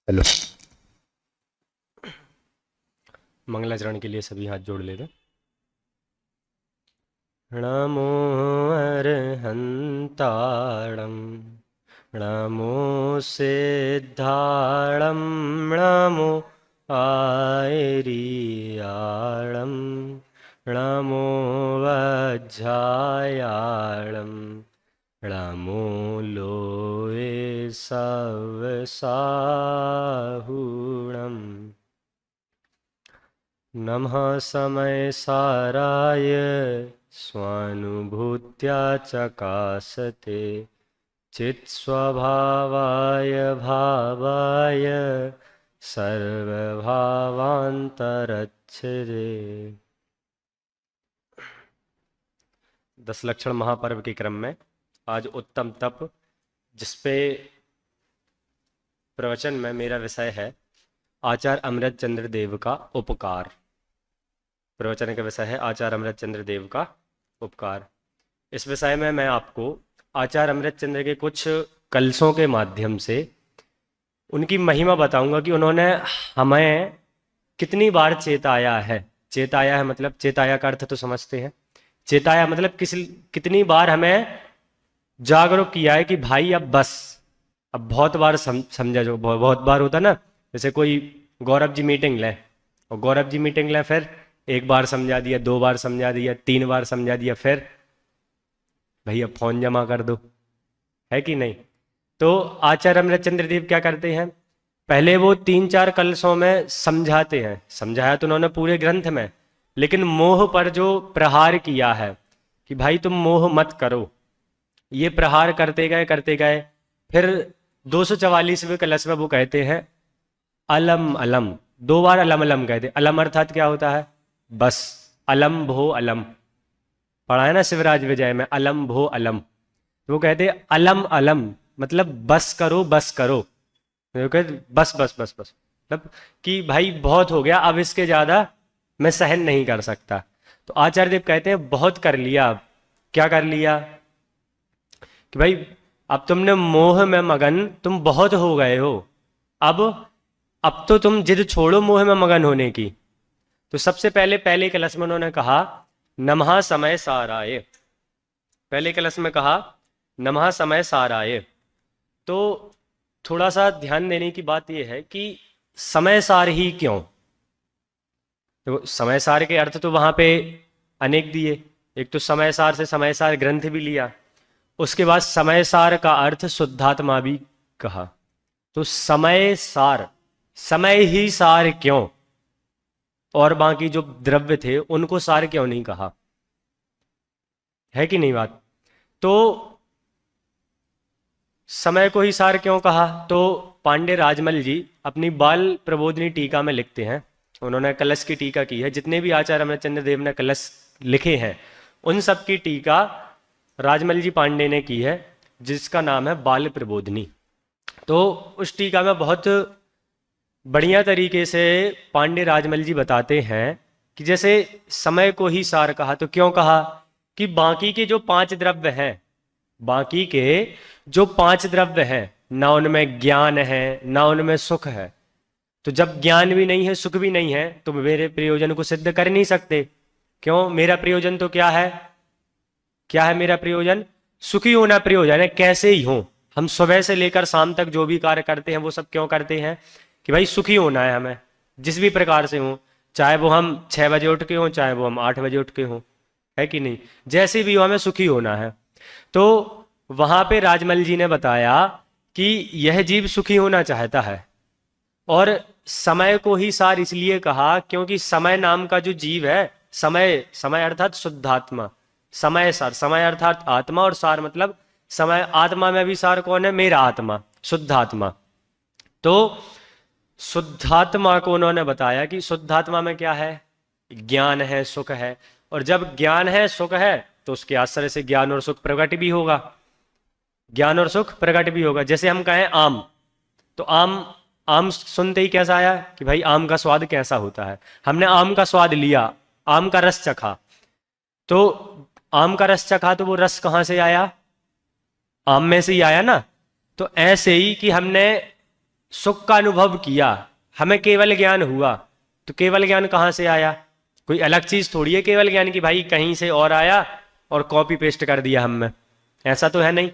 Hello. मंगलाचरण के लिए सभी हाथ जोड़ लेते। नमो अरहंताणं नमो सिद्धाणं नमो आयरियाणं नमो वज्झायाणं नमो लोये सवसाहुणम् नमः समय साराय स्वानुभूत्या चकासते चित्स्वभावाय भावाय सर्वभावांतरच्छिदे। 10 लक्षण महापर्व के क्रम में आज उत्तम तप, जिसपे प्रवचन में मेरा विषय है आचार्य अमृत चंद्र देव का उपकार। प्रवचन का विषय है आचार्य अमृत चंद्र देव का उपकार। इस विषय में मैं आपको आचार्य अमृत चंद्र के कुछ कलशों के माध्यम से उनकी महिमा बताऊंगा कि उन्होंने हमें कितनी बार चेताया है। चेताया है मतलब, चेताया का अर्थ तो समझते हैं। चेताया मतलब कितनी बार हमें जागरूक किया है कि भाई अब बस, अब बहुत बार समझा। जो बहुत बार होता ना, जैसे कोई गौरव जी मीटिंग लें और गौरव जी मीटिंग लें, फिर एक बार समझा दिया, 2 बार समझा दिया, 3 बार समझा दिया, फिर भैया फोन जमा कर दो, है कि नहीं। तो आचार्य अमृतचंद्र देव क्या करते हैं, पहले वो 3-4 कलशों में समझाते हैं। समझाया तो उन्होंने पूरे ग्रंथ में, लेकिन मोह पर जो प्रहार किया है कि भाई तुम मोह मत करो, ये प्रहार करते गए करते गए। फिर 244वें कलश में वो कहते हैं अलम अलम। 2 बार अलम अलम कहते। अलम अर्थात क्या होता है, बस। अलम भो अलम, पढ़ा है ना शिवराज विजय में, अलम भो अलम। तो वो कहते अलम अलम मतलब बस करो बस करो। तो वो कहते बस बस बस बस, मतलब कि भाई बहुत हो गया, अब इसके ज्यादा मैं सहन नहीं कर सकता। तो आचार्य देव कहते हैं बहुत कर लिया। अब क्या कर लिया कि भाई अब तुमने मोह में मगन, तुम बहुत हो गए हो। अब अब तो तुम जिद छोड़ो मोह में मगन होने की। तो सबसे पहले पहले कलश में उन्होंने कहा नमः समय साराय। पहले कलश में कहा नमः समय साराय। तो थोड़ा सा ध्यान देने की बात यह है कि समय सार ही क्यों। तो समय सार के अर्थ तो वहां पे अनेक दिए। एक तो समय सार से समय सार ग्रंथ भी लिया, उसके बाद समय सार का अर्थ शुद्धात्मा भी कहा। तो समय सार, समय ही सार क्यों, और बाकी जो द्रव्य थे उनको सार क्यों नहीं कहा, है कि नहीं बात। तो समय को ही सार क्यों कहा, तो पांडे राजमल जी अपनी बाल प्रबोधिनी टीका में लिखते हैं। उन्होंने कलश की टीका की है। जितने भी आचार्य अमृतचंद्र देव ने कलश लिखे हैं उन सब की टीका राजमल जी पांडे ने की है, जिसका नाम है बाल प्रबोधिनी। तो उस टीका में बहुत बढ़िया तरीके से पांडे राजमल जी बताते हैं कि जैसे समय को ही सार कहा, तो क्यों कहा कि बाकी के जो 5 द्रव्य हैं, बाकी के जो 5 द्रव्य हैं, ना उनमें ज्ञान है ना उनमें सुख है। तो जब ज्ञान भी नहीं है सुख भी नहीं है तो मेरे प्रयोजन को सिद्ध कर नहीं सकते। क्यों, मेरा प्रयोजन तो क्या है, क्या है मेरा प्रयोजन, सुखी होना प्रयोजन है, कैसे ही हो। हम सुबह से लेकर शाम तक जो भी कार्य करते हैं वो सब क्यों करते हैं कि भाई सुखी होना है हमें, जिस भी प्रकार से हो। चाहे वो हम 6 बजे उठ के हों, चाहे वो हम 8 बजे उठ के हों, है कि नहीं, जैसे भी हो हमें सुखी होना है। तो वहां पे राजमल जी ने बताया कि यह जीव सुखी होना चाहता है। और समय को ही सार इसलिए कहा क्योंकि समय नाम का जो जीव है, समय, समय अर्थात शुद्धात्मा, समय सार, समय अर्थात आत्मा, और सार मतलब समय। आत्मा में भी सार कौन है, मेरा आत्मा, शुद्धात्मा। तो शुद्धात्मा को उन्होंने बताया कि शुद्धात्मा में क्या है, ज्ञान है सुख है। और जब ज्ञान है सुख है तो उसके आश्रय से ज्ञान और सुख प्रकट भी होगा, ज्ञान और सुख प्रकट भी होगा। जैसे हम कहें आम, तो आम, आम सुनते ही कैसा आया कि भाई आम का स्वाद कैसा होता है। हमने आम का स्वाद लिया, आम का रस चखा। तो आम का रस चखा तो वो रस कहां से आया, आम में से ही आया ना। तो ऐसे ही कि हमने सुख का अनुभव किया, हमें केवल ज्ञान हुआ, तो केवल ज्ञान कहाँ से आया? कोई अलग चीज थोड़ी है केवल ज्ञान की, भाई कहीं से और आया और कॉपी पेस्ट कर दिया हम में, ऐसा तो है नहीं।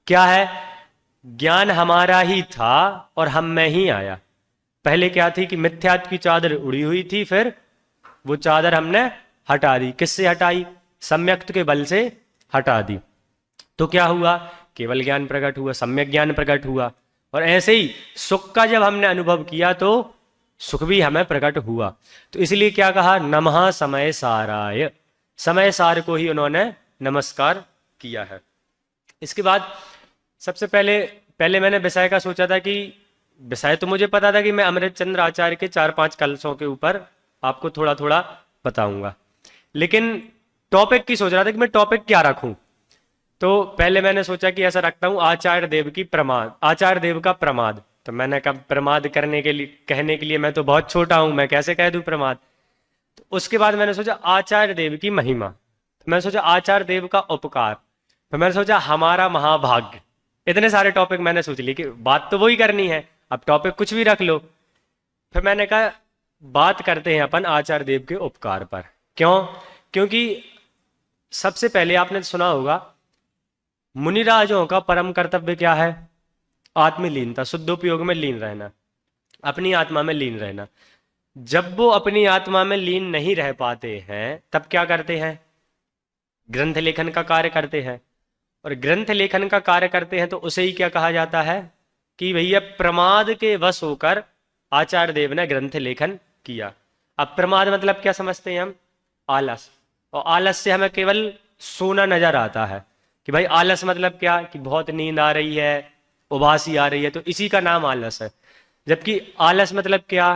क्या है? ज्ञान हमारा ही था और हम में ही आया। पहले क्या थी कि मिथ्यात्व की चादर उड़ी हुई थी, फिर वो चादर हमने हटा दी। किससे हटाई? सम्यक्त के बल से हटा दी। तो क्या हुआ? केवल ज्ञान प्रकट हुआ, सम्यक ज्ञान प्रकट हुआ। और ऐसे ही सुख का जब हमने अनुभव किया तो सुख भी हमें प्रकट हुआ। तो इसलिए क्या कहा? नमः समय साराय, समय सार को ही उन्होंने नमस्कार किया है। इसके बाद सबसे पहले मैंने विषय का सोचा था कि विषय तो मुझे पता था कि मैं अमृत चंद्र आचार्य के 4-5 कलशों के ऊपर आपको थोड़ा थोड़ा बताऊंगा, लेकिन टॉपिक की सोच रहा था कि मैं टॉपिक क्या रखूं। तो पहले मैंने सोचा कि ऐसा रखता हूं आचार्य देव की प्रमाद, आचार्य देव का प्रमाद। तो मैंने कहा प्रमाद करने के लिए, कहने के लिए मैं तो बहुत छोटा हूं, मैं कैसे कह दूं प्रमाद। तो उसके बाद मैंने सोचा आचार्य देव की महिमा, तो मैंने सोचा आचार्य देव का उपकार, तो मैंने सोचा हमारा महाभाग्य। इतने सारे टॉपिक मैंने सोच लिए कि बात तो वही करनी है, अब टॉपिक कुछ भी रख लो। फिर मैंने कहा बात करते हैं अपन आचार्य देव के उपकार पर। क्यों? क्योंकि सबसे पहले आपने सुना होगा मुनिराजों का परम कर्तव्य क्या है? आत्मलीनता, शुद्धोपयोग में लीन रहना, अपनी आत्मा में लीन रहना। जब वो अपनी आत्मा में लीन नहीं रह पाते हैं तब क्या करते हैं? ग्रंथ लेखन का कार्य करते हैं। और ग्रंथ लेखन का कार्य करते हैं तो उसे ही क्या कहा जाता है कि भैया प्रमाद के वश होकर आचार्य देव ने ग्रंथ लेखन किया। अब प्रमाद मतलब क्या समझते हैं हम? आलस। और आलस से हमें केवल सोना नजर आता है कि भाई आलस मतलब क्या? कि बहुत नींद आ रही है, उबासी आ रही है, तो इसी का नाम आलस है। जबकि आलस मतलब क्या?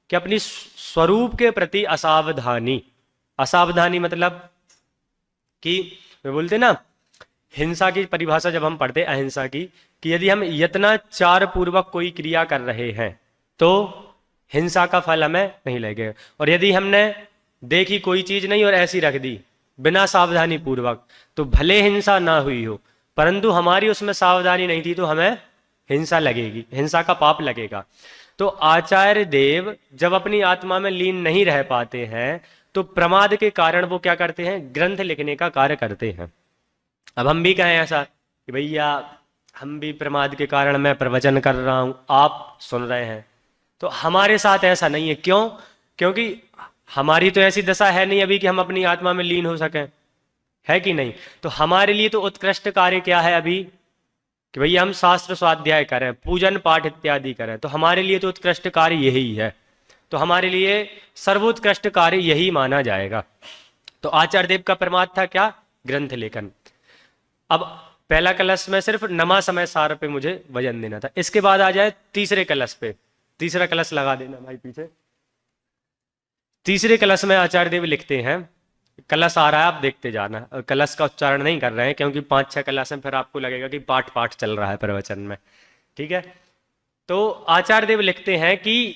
कि अपनी स्वरूप के प्रति असावधानी। असावधानी मतलब कि वे बोलते ना, हिंसा की परिभाषा जब हम पढ़ते अहिंसा की, कि यदि हम यत्नाचार पूर्वक कोई क्रिया कर रहे हैं तो हिंसा का फल हमें नहीं लगेगा। और यदि हमने देखी कोई चीज नहीं और ऐसी रख दी बिना सावधानी पूर्वक, तो भले हिंसा ना हुई हो परंतु हमारी उसमें सावधानी नहीं थी तो हमें हिंसा लगेगी, हिंसा का पाप लगेगा। तो आचार्य देव जब अपनी आत्मा में लीन नहीं रह पाते हैं तो प्रमाद के कारण वो क्या करते हैं? ग्रंथ लिखने का कार्य करते हैं। अब हम भी कहें ऐसा कि भैया हम भी प्रमाद के कारण मैं प्रवचन कर रहा हूं, आप सुन रहे हैं, तो हमारे साथ ऐसा नहीं है। क्यों? क्योंकि हमारी तो ऐसी दशा है नहीं अभी कि हम अपनी आत्मा में लीन हो सकें, है कि नहीं? तो हमारे लिए तो उत्कृष्ट कार्य क्या है अभी कि भैया हम शास्त्र स्वाध्याय करें, पूजन पाठ इत्यादि करें, तो हमारे लिए तो उत्कृष्ट कार्य यही है। तो हमारे लिए सर्वोत्कृष्ट कार्य यही माना जाएगा। तो आचार्य देव का प्रमाद था क्या? ग्रंथ लेखन। अब पहला कलश में सिर्फ नमा समय सार पे मुझे वजन देना था। इसके बाद आ जाए तीसरे कलश पे। तीसरा कलश लगा देना भाई पीछे। तीसरे कलश में आचार्य देव लिखते हैं, कलश आ रहा है आप देखते जाना, कलश का उच्चारण नहीं कर रहे हैं क्योंकि 5-6 कलश हैं, फिर आपको लगेगा कि पाठ पाठ चल रहा है प्रवचन में, ठीक है। तो आचार्य देव लिखते हैं कि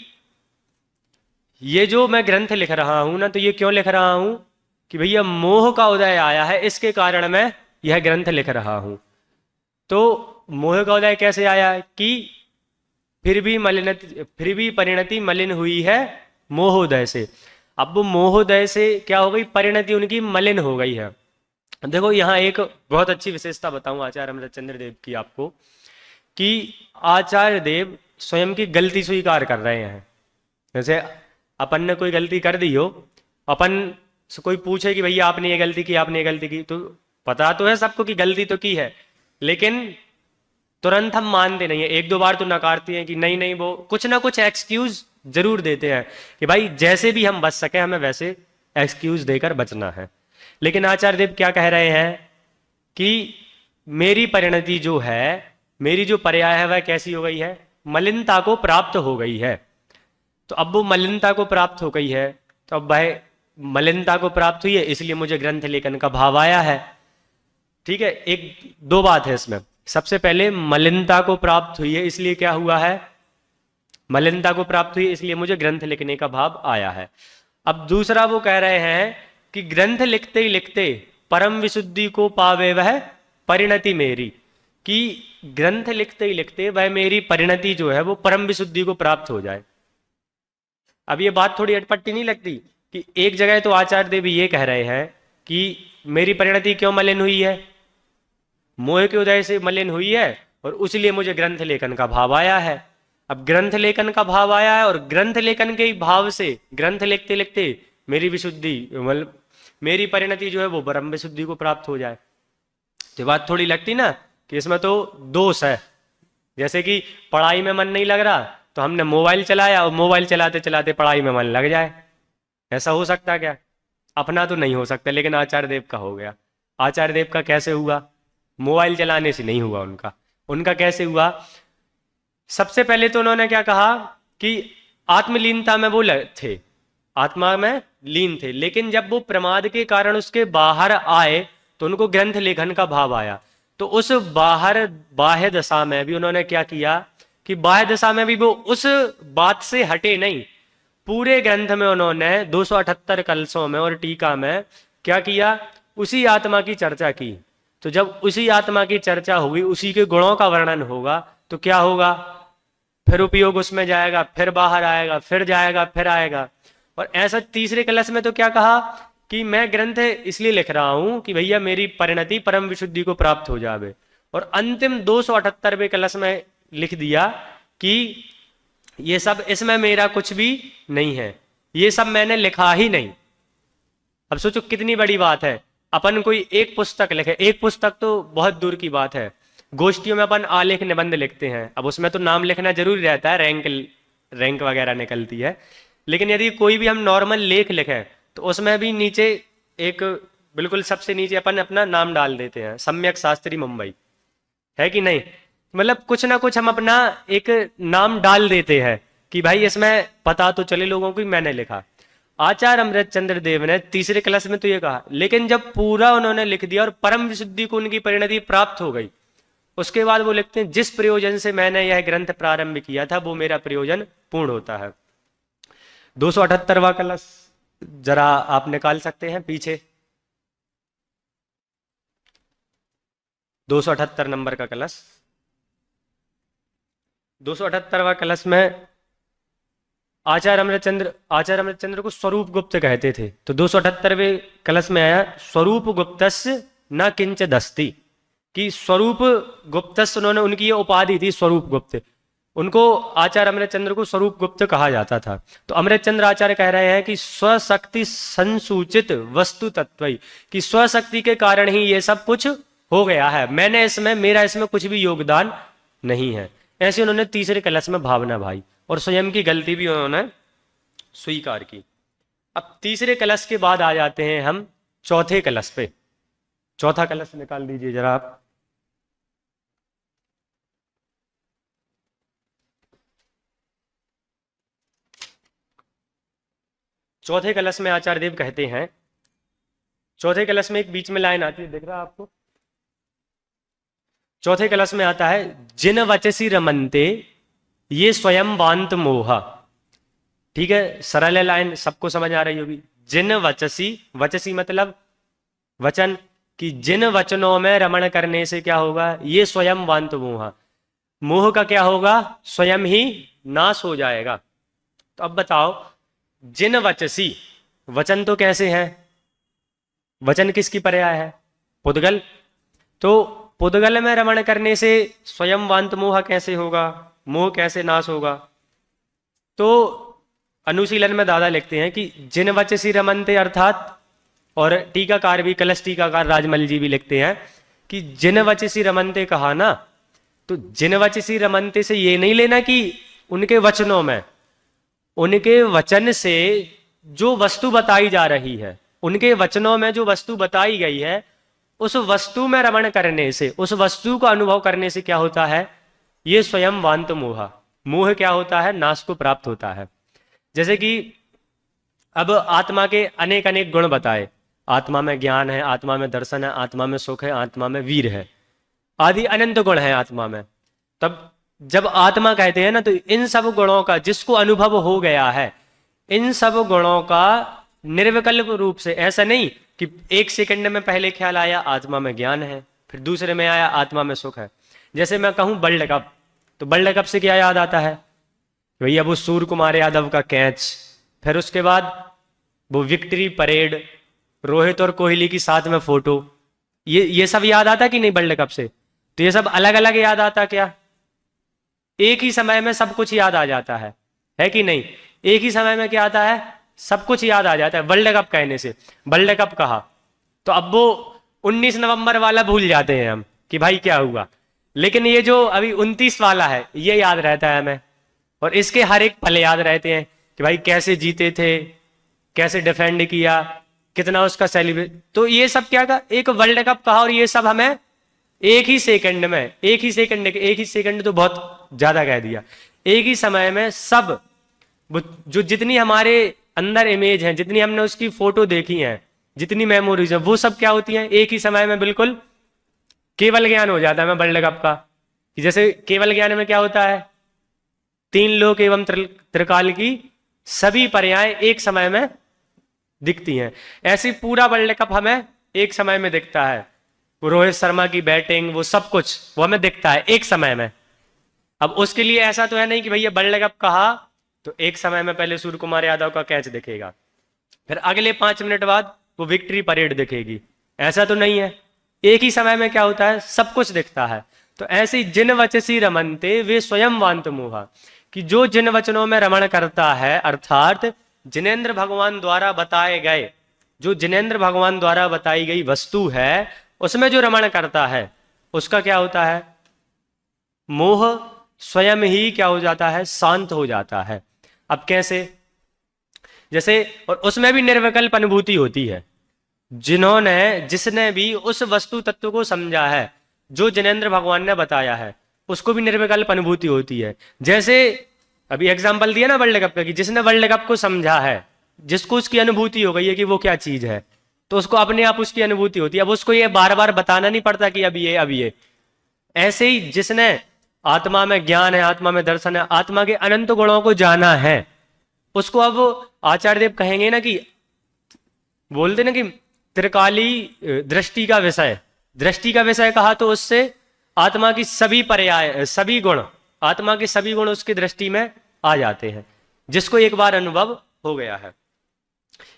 ये जो मैं ग्रंथ लिख रहा हूं ना, तो ये क्यों लिख रहा हूं कि भैया मोह का उदय आया है, इसके कारण मैं यह ग्रंथ लिख रहा हूं। तो मोह का उदय कैसे आया कि फिर भी परिणति मलिन हुई है मोहोदय से। अब वो मोहोदय से क्या हो गई? परिणति उनकी मलिन हो गई है। देखो यहाँ एक बहुत अच्छी विशेषता बताऊं आचार्य अमृतचंद्र देव की आपको, कि आचार्य देव स्वयं की गलती स्वीकार कर रहे हैं। जैसे अपन ने कोई गलती कर दी हो, अपन से कोई पूछे कि भैया आपने ये गलती की, आपने ये गलती की, तो पता तो है सबको कि गलती तो की है, लेकिन तुरंत हम मानते नहीं है। 1-2 बार तो नकारते हैं कि नहीं नहीं, वो कुछ ना कुछ एक्सक्यूज जरूर देते हैं कि भाई जैसे भी हम बच सके हमें वैसे एक्सक्यूज देकर बचना है। लेकिन आचार्य देव क्या कह रहे हैं कि मेरी परिणति जो है, मेरी जो पर्याय है वह कैसी हो गई है? मलिनता को प्राप्त हो गई है। तो अब वो मलिनता को प्राप्त हो गई है, तो अब वह मलिनता को प्राप्त हुई है इसलिए मुझे ग्रंथ लेखन का भाव आया है, ठीक है। 1-2 बात है इसमें। सबसे पहले मलिनता को प्राप्त हुई है इसलिए क्या हुआ है? मलिनता को प्राप्त हुई इसलिए मुझे ग्रंथ लिखने का भाव आया है। अब दूसरा वो कह रहे हैं कि ग्रंथ लिखते ही लिखते परम विशुद्धि को पावे वह परिणति मेरी, कि ग्रंथ लिखते ही लिखते वह मेरी परिणति जो है वो परम विशुद्धि को प्राप्त हो जाए। अब ये बात थोड़ी अटपटी नहीं लगती कि एक जगह तो आचार्य देव ये कह रहे हैं कि मेरी परिणति क्यों मलिन हुई है, मोह के उदय से मलिन हुई है और इसलिए मुझे ग्रंथ लेखन का भाव आया है। अब ग्रंथ लेखन का भाव आया है और ग्रंथ लेखन के ही भाव से ग्रंथ लिखते लिखते मेरी विशुद्धि मतलब मेरी परिणति जो है वो ब्रह्म विशुद्धि को प्राप्त हो जाए। तो बात थोड़ी लगती ना कि इसमें तो दोष है। जैसे कि पढ़ाई में मन नहीं लग रहा तो हमने मोबाइल चलाया और मोबाइल चलाते चलाते पढ़ाई में मन लग जाए, ऐसा हो सकता क्या? अपना तो नहीं हो सकता, लेकिन आचार्य देव का हो गया। आचार्य देव का कैसे हुआ? मोबाइल चलाने से नहीं हुआ उनका। उनका कैसे हुआ? सबसे पहले तो उन्होंने क्या कहा कि आत्मलीनता में वो थे, आत्मा में लीन थे, लेकिन जब वो प्रमाद के कारण उसके बाहर आए तो उनको ग्रंथ लेखन का भाव आया। तो उस बाह्य दशा में भी उन्होंने क्या किया कि बाह्य दशा में भी वो उस बात से हटे नहीं। पूरे ग्रंथ में उन्होंने 278 कलशों में और टीका में क्या किया? उसी आत्मा की चर्चा की। तो जब उसी आत्मा की चर्चा होगी, उसी के गुणों का वर्णन होगा, तो क्या होगा? फिर उपयोग उसमें जाएगा, फिर बाहर आएगा, फिर जाएगा, फिर आएगा। और ऐसा तीसरे कलश में तो क्या कहा कि मैं ग्रंथ इसलिए लिख रहा हूं कि भैया मेरी परिणति परम विशुद्धि को प्राप्त हो जावे। और अंतिम 278वें कलश में लिख दिया कि ये सब इसमें मेरा कुछ भी नहीं है, ये सब मैंने लिखा ही नहीं। अब सोचो कितनी बड़ी बात है। अपन कोई एक पुस्तक लिखे, एक पुस्तक तो बहुत दूर की बात है, गोष्ठियों में अपन आलेख निबंध लिखते हैं। अब उसमें तो नाम लिखना जरूरी रहता है, रैंक वगैरह निकलती है। लेकिन यदि कोई भी हम नॉर्मल लेख लिखें तो उसमें भी नीचे एक बिल्कुल सबसे नीचे अपन अपना नाम डाल देते हैं, सम्यक शास्त्री मुंबई, है कि नहीं? मतलब कुछ ना कुछ हम अपना एक नाम डाल देते हैं कि भाई इसमें पता तो चले लोगों को मैंने लिखा। आचार्य अमृत चंद्र देव ने तीसरे क्लास में तो ये कहा, लेकिन जब पूरा उन्होंने लिख दिया और परम विशुद्धि को उनकी परिणति प्राप्त हो गई, उसके बाद वो लिखते हैं जिस प्रयोजन से मैंने यह ग्रंथ प्रारंभ किया था वो मेरा प्रयोजन पूर्ण होता है। 278वां कलश जरा आप निकाल सकते हैं पीछे, 278 नंबर का कलश। 278वां कलश में आचार्य अमृत चंद्र को स्वरूप गुप्त कहते थे। तो 278वें कलश में आया स्वरूप गुप्तस्य न किंचित अस्ति, कि स्वरूप गुप्तस्य, उन्होंने उनकी ये उपाधि थी स्वरूप गुप्त। उनको आचार्य अमृत चंद्र को स्वरूप गुप्त कहा जाता था। तो अमृत चंद्र आचार्य कह रहे हैं कि स्वशक्ति संसूचित वस्तु तत्व, कि स्वशक्ति के कारण ही ये सब कुछ हो गया है, मेरा इसमें कुछ भी योगदान नहीं है। ऐसे उन्होंने तीसरे कलश में भावना भाई और स्वयं की गलती भी उन्होंने स्वीकार की। अब तीसरे कलश के बाद आ जाते हैं हम चौथे कलश पे। चौथा कलश निकाल दीजिए जरा आप। चौथे कलश में आचार्य देव कहते हैं, चौथे कलश में एक बीच में लाइन आती है, दिख रहा है आपको? चौथे कलश में आता है जिन वचसी रमनते ये स्वयं वांत मोहा। ठीक है, सरल लाइन, सबको समझ आ रही होगी। जिन वचसी, वचसी मतलब वचन, कि जिन वचनों में रमण करने से क्या होगा? ये स्वयं वांत मोहा, मोह का क्या होगा? स्वयं ही नाश हो जाएगा। तो अब बताओ, जिन वचसी, वचन तो कैसे है? वचन किसकी पर्याय है? पुद्गल। तो पुद्गल में रमण करने से स्वयं वांत मोह कैसे होगा? मोह कैसे नाश होगा? तो अनुशीलन में दादा लिखते हैं कि जिन वचसी रमनते, अर्थात, और टीकाकार भी, कलश टीकाकार राजमल जी भी लिखते हैं कि जिन वचसी रमनते कहा ना, तो जिन वचसी रमनते से ये नहीं लेना कि उनके वचनों में, उनके वचन से जो वस्तु बताई जा रही है, उनके वचनों में जो वस्तु बताई गई है, उस वस्तु में रमण करने से, उस वस्तु को अनुभव करने से क्या होता है? ये स्वयं वांत मोह, मोह क्या होता है? नाश को प्राप्त होता है। जैसे कि अब आत्मा के अनेक अनेक गुण बताए, आत्मा में ज्ञान है, आत्मा में दर्शन है, आत्मा में सुख है, आत्मा में वीर है, आदि अनंत गुण है आत्मा में। तब जब आत्मा कहते हैं ना, तो इन सब गुणों का जिसको अनुभव हो गया है, इन सब गुणों का निर्विकल्प रूप से, ऐसा नहीं कि एक सेकंड में पहले ख्याल आया आत्मा में ज्ञान है, फिर दूसरे में आया आत्मा में सुख है, जैसे मैं कहूं वर्ल्ड कप, तो वर्ल्ड कप से क्या याद आता है? भैया वो सूर्य कुमार यादव का कैच, फिर उसके बाद वो विक्ट्री परेड, रोहित और कोहली की साथ में फोटो, ये सब याद आता कि नहीं वर्ल्ड कप से? तो ये सब अलग अलग याद आता क्या? एक ही समय में सब कुछ याद आ जाता है कि नहीं? एक ही समय में क्या आता है? सब कुछ याद आ जाता है वर्ल्ड कप कहने से। वर्ल्ड कप कहा तो अब वो 19 नवंबर वाला भूल जाते हैं हम कि भाई क्या हुआ, लेकिन ये जो अभी 29 वाला है ये याद रहता है हमें, और इसके हर एक पल याद रहते हैं कि भाई कैसे जीते थे, कैसे डिफेंड किया, कितना उसका सेलिब्रेट। तो ये सब क्या का एक वर्ल्ड कप कहा, और ये सब हमें एक ही सेकंड में, एक ही सेकंड तो बहुत ज्यादा कह दिया, एक ही समय में सब जो जितनी हमारे अंदर इमेज है, जितनी हमने उसकी फोटो देखी है, जितनी मेमोरीज है, वो सब क्या होती हैं एक ही समय में बिल्कुल केवल ज्ञान हो जाता है हमें वर्ल्ड कप का। कि जैसे केवल ज्ञान में क्या होता है? तीन लोक एवं त्रिकाल की सभी पर्याय एक समय में दिखती हैं। ऐसे पूरा वर्ल्ड कप हमें एक समय में दिखता है, वो रोहित शर्मा की बैटिंग, वो सब कुछ वो हमें दिखता है एक समय में। अब उसके लिए ऐसा तो है नहीं कि भैया वर्ल्ड कप कहा तो एक समय में पहले सूर्य कुमार यादव का कैच दिखेगा, फिर अगले 5 मिनट बाद वो विक्ट्री परेड दिखेगी, ऐसा तो नहीं है। एक ही समय में क्या होता है? सब कुछ दिखता है। तो ऐसे जिन वचसी रमनते वे स्वयं वांत मोहा, कि जो जिन वचनों में रमण करता है, अर्थात जिनेन्द्र भगवान द्वारा बताए गए, जो जिनेन्द्र भगवान द्वारा बताई गई वस्तु है उसमें जो रमण करता है उसका क्या होता है? मोह स्वयं ही क्या हो जाता है? शांत हो जाता है। अब कैसे? जैसे, और उसमें भी निर्विकल्प अनुभूति होती है। जिसने भी उस वस्तु तत्व को समझा है जो जिनेन्द्र भगवान ने बताया है, उसको भी निर्विकल्प अनुभूति होती है। जैसे अभी एग्जाम्पल दिया ना वर्ल्ड कप का, कि जिसने वर्ल्ड कप को समझा है, जिसको उसकी अनुभूति हो गई है कि वो क्या चीज है, तो उसको अपने आप उसकी अनुभूति होती है। अब उसको ये बार बार बताना नहीं पड़ता कि अब ये। ऐसे ही जिसने आत्मा में ज्ञान है, आत्मा में दर्शन है, आत्मा के अनंत गुणों को जाना है, उसको अब आचार्य देव कहेंगे ना, कि बोलते ना कि त्रिकाली दृष्टि का विषय कहा, तो उससे आत्मा की सभी पर्याय, सभी गुण, आत्मा के सभी गुण उसकी दृष्टि में आ जाते हैं, जिसको एक बार अनुभव हो गया है।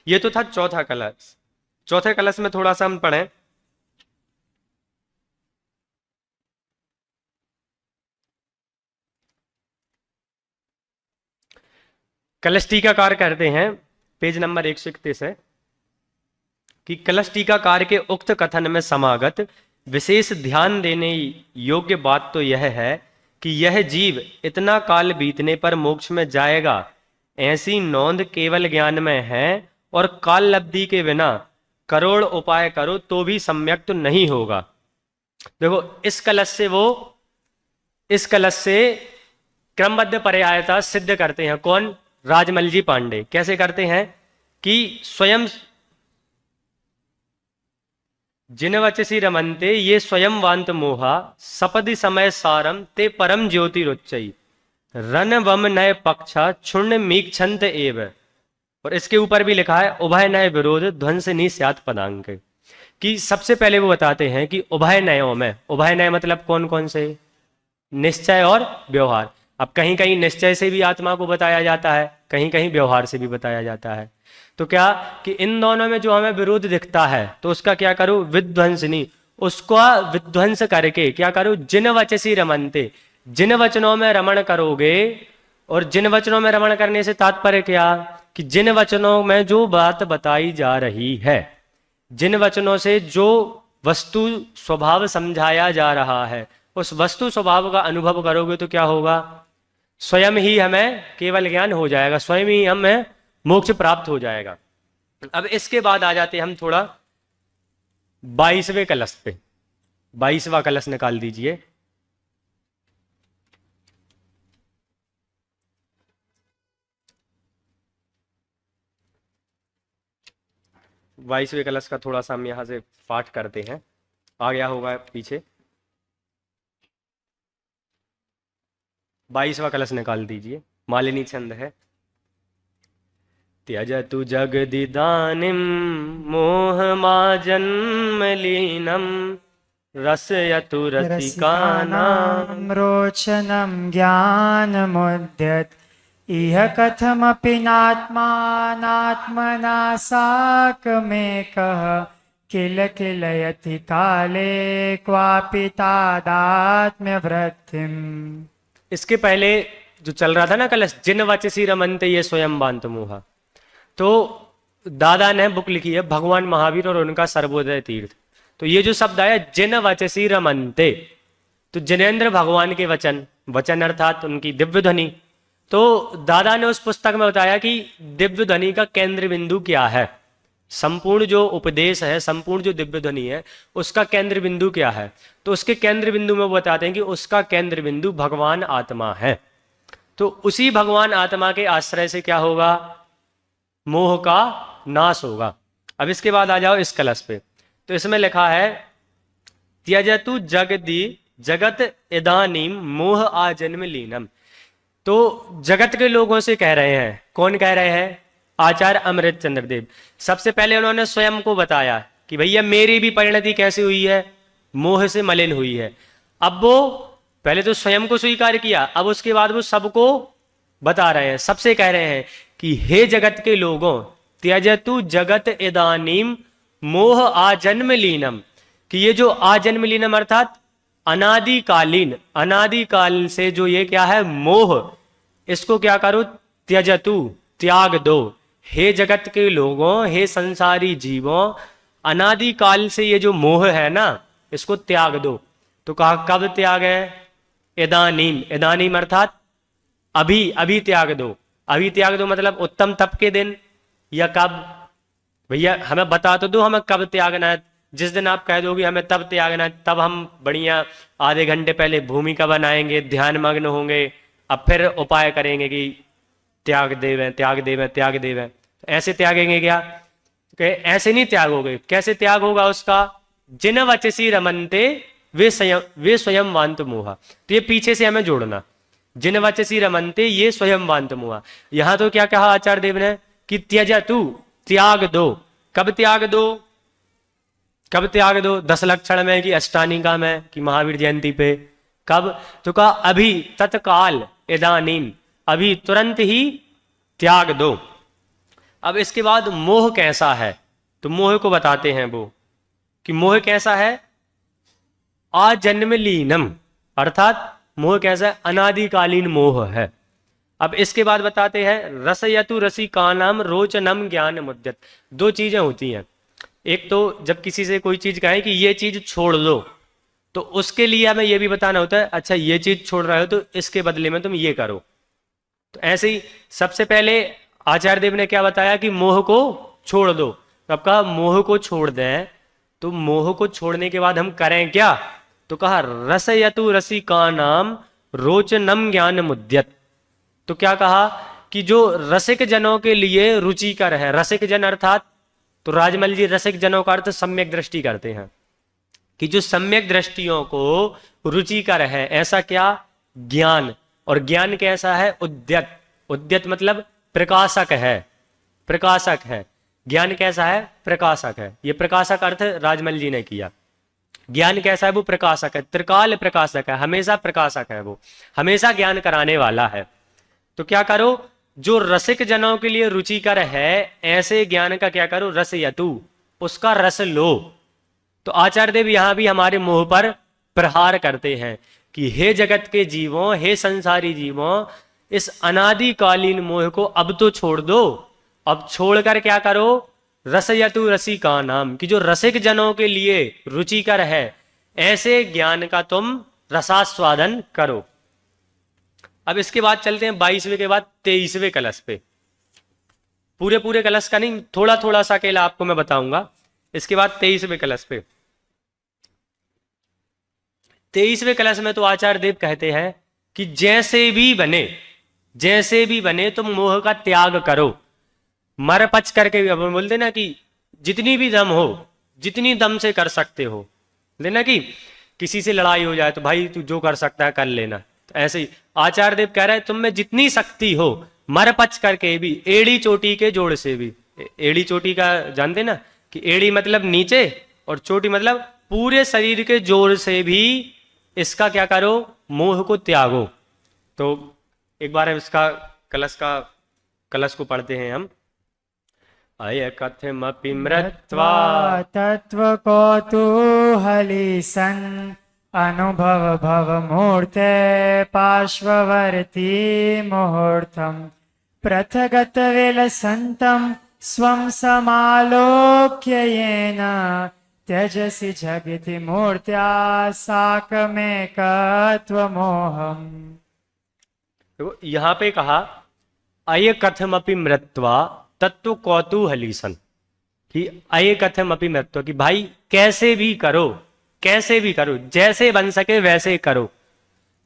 ये तो था चौथा कलश। चौथे कलश में थोड़ा सा हम पढ़ें। कलश टीकाकार करते हैं, पेज नंबर 131 है, कि कलश टीकाकार के उक्त कथन में समागत विशेष ध्यान देने योग्य बात तो यह है कि यह जीव इतना काल बीतने पर मोक्ष में जाएगा, ऐसी नौंद केवल ज्ञान में है, और काल लब्धि के बिना करोड़ उपाय करो तो भी सम्यक तो नहीं होगा। देखो, इस कलश से क्रमबद्ध पर्यायता सिद्ध करते हैं कौन? राजमल जी पांडे। कैसे करते हैं? कि स्वयं जिन वचसी रमनते ये स्वयं वांत मोहा, सपदि समय सारम ते परम ज्योतिरुच्चई, रन वम नय पक्षा क्षुण्ण मीक्षंत एव। और इसके ऊपर भी लिखा है उभय नय विरोध ध्वंस नि स्यात् पदांक। कि सबसे पहले वो बताते हैं कि उभय नयों में, उभय नय मतलब कौन कौन से? निश्चय और व्यवहार। अब कहीं कहीं निश्चय से भी आत्मा को बताया जाता है, कहीं कहीं व्यवहार से भी बताया जाता है। तो क्या कि इन दोनों में जो हमें विरोध दिखता है तो उसका क्या करो? विध्वंसनी, उसका विध्वंस करके क्या करो? जिन वचसी रमनते, जिन वचनों में रमण करोगे। और जिन वचनों में रमण करने से तात्पर्य क्या? कि जिन वचनों में जो बात बताई जा रही है, जिन वचनों से जो वस्तु स्वभाव समझाया जा रहा है, उस वस्तु स्वभाव का अनुभव करोगे तो क्या होगा? स्वयं ही हमें केवल ज्ञान हो जाएगा, स्वयं ही हमें मोक्ष प्राप्त हो जाएगा। अब इसके बाद आ जाते हैं हम थोड़ा 22वें कलश पे। 22वां कलश निकाल दीजिए। बाईसवें कलश का थोड़ा सा हम यहां से पाठ करते हैं, आ गया होगा पीछे। 22वां कलश निकाल दीजिए। मालिनी छंद है। त्यजतु जगदिदानीं मोहमाजन्मलीनं रसयतु रसिकानां रसिकानां रोचनं ज्ञानमुद्यत इह कथमपि नात्मानात्मना साकमेकः किल किलयति काले क्वापि तादात्म्यवृत्तिम्। इसके पहले जो चल रहा था ना कलश, जिन वचसी रमनते ये स्वयं बांत मोहा, तो दादा ने बुक लिखी है भगवान महावीर और उनका सर्वोदय तीर्थ। तो ये जो शब्द आया जिन वचसी रमनते, तो जिनेन्द्र भगवान के वचन, वचन अर्थात उनकी दिव्य ध्वनि। तो दादा ने उस पुस्तक में बताया कि दिव्य ध्वनि का केंद्र बिंदु क्या है, संपूर्ण जो उपदेश है, संपूर्ण जो दिव्य ध्वनि है, उसका केंद्र बिंदु क्या है। तो उसके केंद्र बिंदु में वो बताते हैं कि उसका केंद्र बिंदु भगवान आत्मा है। तो उसी भगवान आत्मा के आश्रय से क्या होगा, मोह का नाश होगा। अब इसके बाद आ जाओ इस कलश पे, तो इसमें लिखा है त्यजतु जगदी जगत इदानीम मोह आजन्म लीनम। तो जगत के लोगों से कह रहे हैं, कौन कह रहे हैं, आचार्य अमृत चंद्र देव। सबसे पहले उन्होंने स्वयं को बताया कि भैया मेरी भी परिणति कैसे हुई है, मोह से मलिन हुई है। अब वो पहले तो स्वयं को स्वीकार किया, अब उसके बाद वो सबको बता रहे हैं, सबसे कह रहे हैं कि हे जगत के लोगों, त्यजतु जगत इदानीम मोह आजन्म लीनम, कि ये जो आजन्म लीनम अर्थात अनादिकालीन, अनादिकाल से जो ये क्या है मोह, इसको क्या करो, त्यजतु त्याग दो। हे जगत के लोगों, हे संसारी जीवों, अनादिकाल से ये जो मोह है ना, इसको त्याग दो। तो कहा कब त्याग है, इदानीम, इदानीम अर्थात अभी, अभी त्याग दो। अभी त्याग दो मतलब उत्तम तप के दिन, या कब, भैया हमें बता तो दो हमें कब त्यागना है। जिस दिन आप कह दोगे हमें तब त्यागना है, तब हम बढ़िया आधे घंटे पहले भूमिका बनाएंगे, ध्यान मग्न होंगे, अब फिर उपाय करेंगे कि त्याग देवें, त्याग देवें, त्याग देवें। ऐसे त्यागेंगे क्या, ऐसे नहीं त्यागोगे। कैसे त्याग होगा उसका, जिन वचसी रमनते वे स्वयं वांत मोहा। तो ये पीछे से हमें जोड़ना, जिन वचसी रमनते ये स्वयं वांत मोहा। यहां तो क्या कहा आचार्य देव ने कि त्यजतु त्याग दो। कब त्याग दो, कब त्याग दो, 10 लक्षण में कि अष्टानिका में कि महावीर जयंती पे, कब, तो कहा अभी, तत्काल, इदानीम, अभी तुरंत ही त्याग दो। अब इसके बाद मोह कैसा है, तो मोह को बताते हैं वो कि मोह कैसा है, आजन्म लीनम, अर्थात मोह कैसा है, अनादिकालीन मोह है। अब इसके बाद बताते हैं रसयतु रसिकानाम रोचनम ज्ञान मुद्यत। दो चीजें होती हैं, एक तो जब किसी से कोई चीज कहे कि ये चीज छोड़ दो, तो उसके लिए हमें यह भी बताना होता है अच्छा ये चीज छोड़ रहे हो तो इसके बदले में तुम ये करो। तो ऐसे ही सबसे पहले आचार्य देव ने क्या बताया कि मोह को छोड़ दो। तो अब कहा मोह को छोड़ दें, तो मोह को छोड़ने के बाद हम करें क्या, तो कहा रसयतु रसिकानाम रोचनम ज्ञान मुद्यत। तो क्या कहा कि जो रसिक जनों के लिए रुचिकर है, रसिक जन अर्थात, तो राजमल जी रसिक जनों का अर्थ सम्यक दृष्टि करते हैं कि जो सम्यक दृष्टियों को रुचिकर है, ऐसा क्या, ज्ञान। और ज्ञान कैसा है, उद्यत, उद्यत मतलब प्रकाशक है, प्रकाशक है। ज्ञान कैसा है, प्रकाशक है। ये प्रकाशक अर्थ राजमल जी ने किया। ज्ञान कैसा है, वो प्रकाशक है, त्रिकाल प्रकाशक है, हमेशा प्रकाशक है, वो हमेशा ज्ञान कराने वाला है। तो क्या करो, जो रसिक जनों के लिए रुचिकर है ऐसे ज्ञान का क्या करो, रसयतु, उसका रस लो। तो आचार्य देव यहां भी हमारे मोह पर प्रहार करते हैं कि हे जगत के जीवों, हे संसारी जीवों, इस अनादिकालीन मोह को अब तो छोड़ दो। अब छोड़कर क्या करो, रसयतु रसिका नाम, कि जो रसिक जनों के लिए रुचिकर है ऐसे ज्ञान का तुम रसास्वादन करो। अब इसके बाद चलते हैं 22वें के बाद 23वें कलश पे। पूरे पूरे कलश का नहीं, थोड़ा थोड़ा सा अकेला आपको मैं बताऊंगा। इसके बाद 23वें कलश पे, 23वें कलश में तो आचार्य देव कहते हैं कि जैसे भी बने, जैसे भी बने तुम मोह का त्याग करो। मर पच करके भी, अपन बोलते ना कि जितनी भी दम हो, जितनी दम से कर सकते हो, लेना कि किसी से लड़ाई हो जाए तो भाई तू जो कर सकता है कर लेना। तो ऐसे ही आचार्य देव कह रहे हैं तुम में जितनी शक्ति हो, मर पच करके भी, एड़ी चोटी के जोड़ से भी। एड़ी चोटी का जानते ना कि एड़ी मतलब नीचे और चोटी मतलब पूरे शरीर के जोर से भी इसका क्या करो, मोह को त्यागो। तो एक बार इसका कलश को पढ़ते हैं हम। अय कथमपि मृत्वा तत्व कौतूहली सन अनुभव भव मूर्ते पार्श्ववर्ती मुहूर्तम प्रथगत विलसन्तं स्वं समालोक्य येन त्यजसि जगति मूर्त्या साकमेकत्वमोहम्। देखो यहाँ पे कहा अय कथमपि मृत्वा तत्व कौतूहली सन, कि अय कथमपि मृत्वा, कि भाई कैसे भी करो, कैसे भी करो, जैसे बन सके वैसे करो।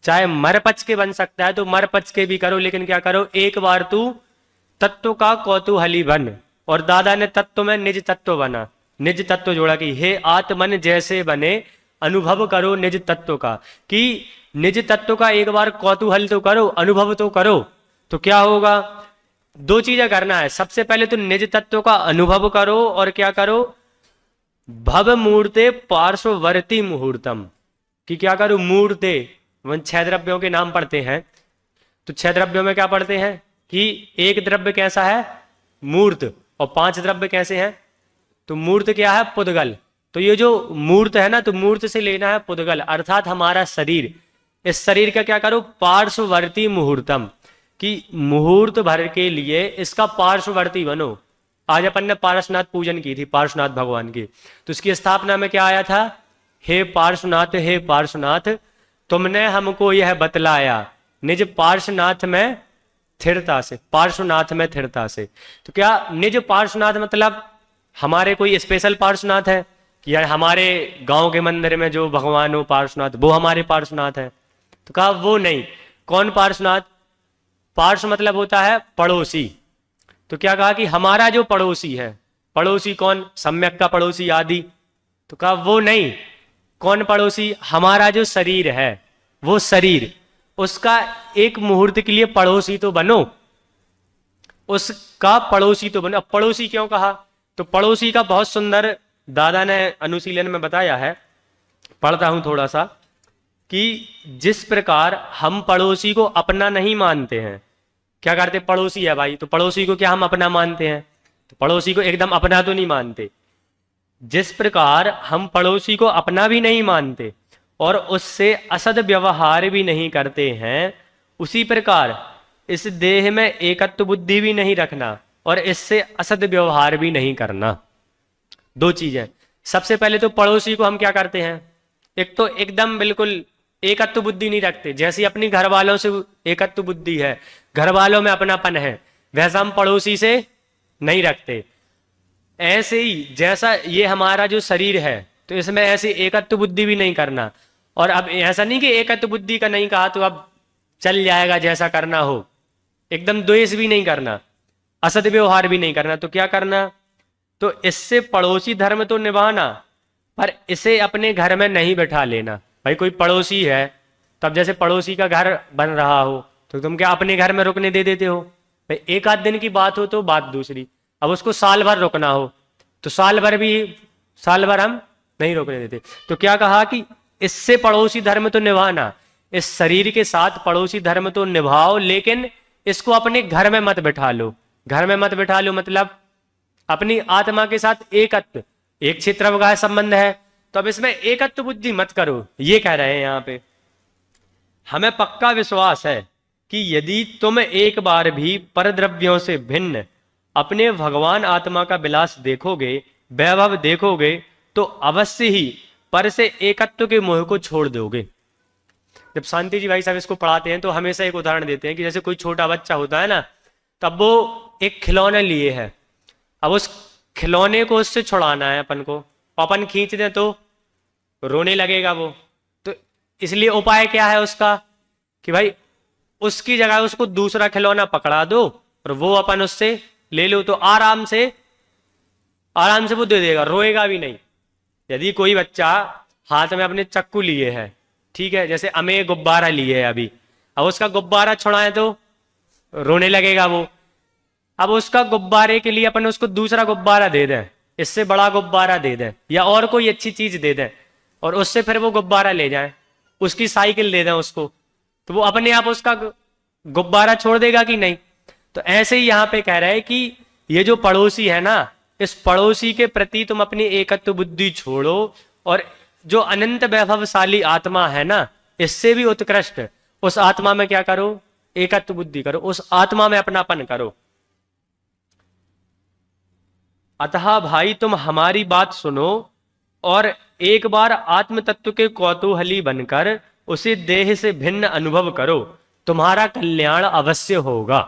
चाहे मर पच के बन सकता है तो मर पच के भी करो, लेकिन क्या करो, एक बार तू तत्व का कौतूहली बन। और दादा ने तत्व में निज तत्व बना, निज तत्व जोड़ा कि हे आत्मन जैसे बने अनुभव करो निज तत्व का, कि निज तत्व का एक बार कौतूहल तो करो, अनुभव तो करो। तो क्या होगा, दो चीजें करना है। सबसे पहले तो निज तत्व का अनुभव करो, और क्या करो, भव मूर्ते पार्श्ववर्ती मुहूर्तम, कि क्या करो, मूर्ते, वन 6 द्रव्यों के नाम पढ़ते हैं। तो 6 द्रव्यों में क्या पढ़ते हैं कि एक द्रव्य कैसा है, मूर्त, और 5 द्रव्य कैसे हैं। तो मूर्त क्या है, पुद्गल। तो ये जो मूर्त है ना, तो मूर्त से लेना है पुद्गल, अर्थात हमारा शरीर। इस शरीर का क्या करो, पार्श्ववर्ती मुहूर्तम, कि मुहूर्त भर के लिए इसका पार्श्ववर्ती बनो। आज अपन ने पार्श्वनाथ पूजन की थी, पार्श्वनाथ भगवान की। तो उसकी स्थापना में क्या आया था, हे पार्श्वनाथ, हे पार्श्वनाथ, तुमने हमको यह बतलाया निज पार्श्वनाथ में स्थिरता से, पार्श्वनाथ में स्थिरता से। तो क्या निज पार्श्वनाथ मतलब हमारे कोई स्पेशल पार्श्वनाथ है, या हमारे गांव के मंदिर में जो भगवान हो पार्श्वनाथ, वो हमारे पार्श्वनाथ है। तो कहा वो नहीं। कौन पार्श्वनाथ, पार्श्व मतलब होता है पड़ोसी। तो क्या कहा कि हमारा जो पड़ोसी है, पड़ोसी कौन, सम्यक का पड़ोसी आदि। तो कहा वो नहीं। कौन पड़ोसी, हमारा जो शरीर है, वो शरीर, उसका एक मुहूर्त के लिए पड़ोसी तो बनो, उसका पड़ोसी तो बनो। अब पड़ोसी क्यों कहा, तो पड़ोसी का बहुत सुंदर दादा ने अनुशीलन में बताया है, पढ़ता हूं थोड़ा सा, कि जिस प्रकार हम पड़ोसी को अपना नहीं मानते हैं, क्या करते, पड़ोसी है भाई, तो पड़ोसी को क्या हम अपना मानते हैं, तो पड़ोसी को एकदम अपना तो नहीं मानते। जिस प्रकार हम पड़ोसी को अपना भी नहीं मानते और उससे असद व्यवहार भी नहीं करते हैं, उसी प्रकार इस देह में एकत्व बुद्धि भी नहीं रखना और इससे असद व्यवहार भी नहीं करना। दो चीजें। सबसे पहले तो पड़ोसी को हम क्या करते हैं, एक तो एकदम बिल्कुल एकत्व बुद्धि नहीं रखते। जैसी अपनी घर वालों से एकत्व बुद्धि है, घर वालों में अपनापन है, वैसा हम पड़ोसी से नहीं रखते। ऐसे ही जैसा ये हमारा जो शरीर है, तो इसमें ऐसी एकत्व बुद्धि भी नहीं करना। और अब ऐसा नहीं कि एकत्व बुद्धि का नहीं कहा तो अब चल जाएगा जैसा करना हो, एकदम द्वेष भी नहीं करना, असद व्यवहार भी नहीं करना। तो क्या करना, तो इससे पड़ोसी धर्म तो निभाना, पर इसे अपने घर में नहीं बैठा लेना। भाई कोई पड़ोसी है, तब जैसे पड़ोसी का घर बन रहा हो तो तुम क्या अपने घर में रुकने दे देते हो। भाई एक आध दिन की बात हो तो बात दूसरी, अब उसको साल भर रुकना हो तो साल भर हम नहीं रोकने देते। तो क्या कहा कि इससे पड़ोसी धर्म तो निभाना, इस शरीर के साथ पड़ोसी धर्म तो निभाओ, लेकिन इसको अपने घर में मत बैठा लो। घर में मत बैठा लो मतलब अपनी आत्मा के साथ एकत्व, एक क्षेत्र का संबंध है, तो अब इसमें एकत्व बुद्धि मत करो, ये कह रहे हैं यहाँ पे। हमें पक्का विश्वास है कि यदि तुम एक बार भी परद्रव्यों से भिन्न अपने भगवान आत्मा का विलास देखोगे, वैभव देखोगे, तो अवश्य ही पर से एकत्व के मोह को छोड़ दोगे। जब शांति जी भाई साहब इसको पढ़ाते हैं तो हमेशा एक उदाहरण देते हैं कि जैसे कोई छोटा बच्चा होता है ना, तब वो एक खिलौना लिए है, अब उस खिलौने को उससे छुड़ाना है अपन को, अपन खींच दें तो रोने लगेगा वो। तो इसलिए उपाय क्या है उसका, कि भाई उसकी जगह उसको दूसरा खिलौना पकड़ा दो और वो अपन उससे ले लो, तो आराम से वो दे देगा, रोएगा भी नहीं। यदि कोई बच्चा हाथ में अपने चक्कू लिए है, ठीक है, जैसे हमें गुब्बारा लिए है अभी, अब उसका गुब्बारा छुड़ाए तो रोने लगेगा वो। अब उसका गुब्बारे के लिए अपन उसको दूसरा गुब्बारा दे दें, इससे बड़ा गुब्बारा दे दें या और कोई अच्छी चीज दे दें, और उससे फिर वो गुब्बारा ले जाएं, उसकी साइकिल दे दें उसको, तो वो अपने आप उसका गुब्बारा छोड़ देगा कि नहीं। तो ऐसे ही यहां पे कह रहा है कि ये जो पड़ोसी है ना, इस पड़ोसी के प्रति तुम अपनी एकत्व बुद्धि छोड़ो, और जो अनंत वैभवशाली आत्मा है ना, इससे भी उत्कृष्ट उस आत्मा में क्या करो, एकत्व बुद्धि करो, उस आत्मा में अपनापन करो। अतः भाई तुम हमारी बात सुनो और एक बार आत्म तत्व के कौतूहली बनकर उसे देह से भिन्न अनुभव करो, तुम्हारा कल्याण अवश्य होगा।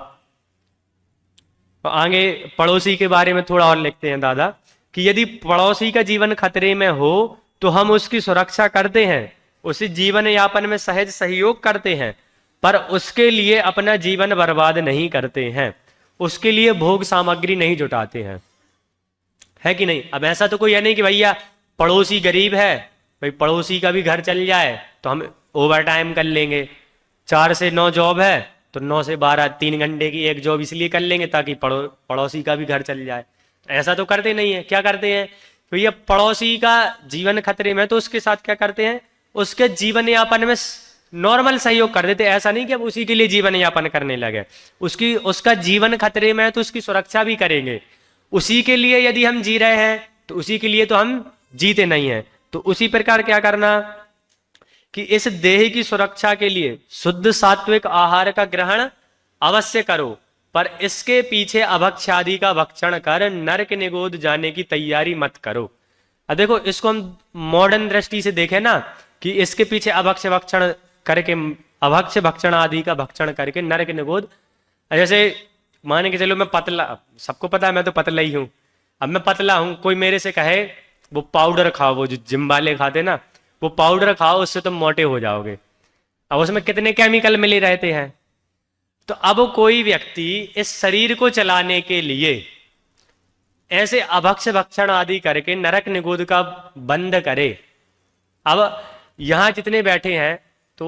तो आगे पड़ोसी के बारे में थोड़ा और लिखते हैं दादा कि यदि पड़ोसी का जीवन खतरे में हो तो हम उसकी सुरक्षा करते हैं, उसी जीवन यापन में सहज सहयोग करते हैं, पर उसके लिए अपना जीवन बर्बाद नहीं करते हैं, उसके लिए भोग सामग्री नहीं जुटाते हैं, है कि नहीं। अब ऐसा तो कोई है नहीं कि भैया पड़ोसी गरीब है, भाई पड़ोसी का भी घर चल जाए तो हम ओवर टाइम कर लेंगे, 4 से 9 जॉब है तो 9 से 12 3 घंटे की एक जॉब इसलिए कर लेंगे ताकि पड़ोसी का भी घर चल जाए। ऐसा तो करते नहीं है। क्या करते हैं, भैया पड़ोसी का जीवन खतरे में तो उसके साथ क्या करते हैं, उसके जीवन यापन में नॉर्मल सहयोग कर देते। ऐसा नहीं कि अब उसी के लिए जीवन यापन करने लगे, उसका जीवन खतरे में है तो उसकी सुरक्षा भी करेंगे। उसी के लिए यदि हम जी रहे हैं तो उसी के लिए तो हम जीते नहीं हैं। तो उसी प्रकार क्या करना कि इस देह की सुरक्षा के लिए शुद्ध सात्विक आहार का ग्रहण अवश्य करो, पर इसके पीछे अभक्ष आदि का भक्षण कर नरक निगोद जाने की तैयारी मत करो। अब देखो इसको हम मॉडर्न दृष्टि से देखें ना कि इसके पीछे अभक्ष भक्षण करके, अभक्ष भक्षण आदि का भक्षण करके नरक निगोद, जैसे मान के चलो मैं पतला, सबको पता है मैं तो पतला ही हूं, अब मैं पतला हूं, कोई मेरे से कहे वो पाउडर खाओ, वो जो जिम वाले खाते ना, वो पाउडर खाओ उससे तुम मोटे हो जाओगे। अब उसमें कितने केमिकल मिले रहते हैं। तो अब कोई व्यक्ति इस शरीर को चलाने के लिए ऐसे अभक्ष भक्षण आदि करके नरक निगोद का बंद करे। अब यहां जितने बैठे हैं तो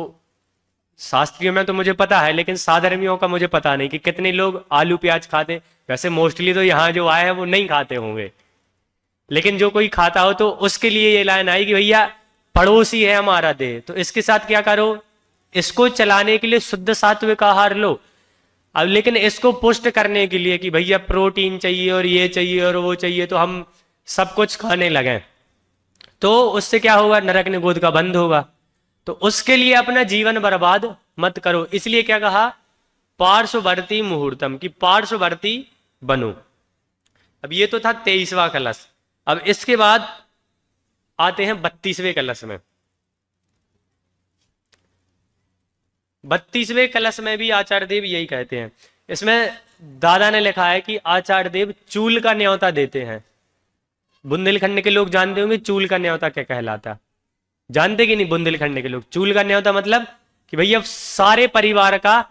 शास्त्रियों में तो मुझे पता है, लेकिन साधर्मियों का मुझे पता नहीं कि कितने लोग आलू प्याज खाते। वैसे मोस्टली तो यहाँ जो आए हैं वो नहीं खाते होंगे, लेकिन जो कोई खाता हो तो उसके लिए ये लाइन आई कि भैया पड़ोसी है हमारा देह, तो इसके साथ क्या करो, इसको चलाने के लिए शुद्ध सात्विक आहार लो। अब लेकिन इसको पुष्ट करने के लिए कि भैया प्रोटीन चाहिए और ये चाहिए और वो चाहिए, तो हम सब कुछ खाने लगे, तो उससे क्या होगा, नरक निगोद का बंद होगा। तो उसके लिए अपना जीवन बर्बाद मत करो। इसलिए क्या कहा, पार्श्ववर्ती मुहूर्तम, की पार्श्ववर्ती बनो। अब ये तो था 23वां कलश। अब इसके बाद आते हैं 32वें कलश में। 32वें कलश में भी आचार्य देव यही कहते हैं। इसमें दादा ने लिखा है कि आचार्य देव चूल का न्योता देते हैं। बुंदेलखंड के लोग जानते होंगे चूल का न्योता क्या कहलाता, जानते कि नहीं बुंदेलखंड के लोग। चूल का न्योता मतलब कि भैया सारे परिवार का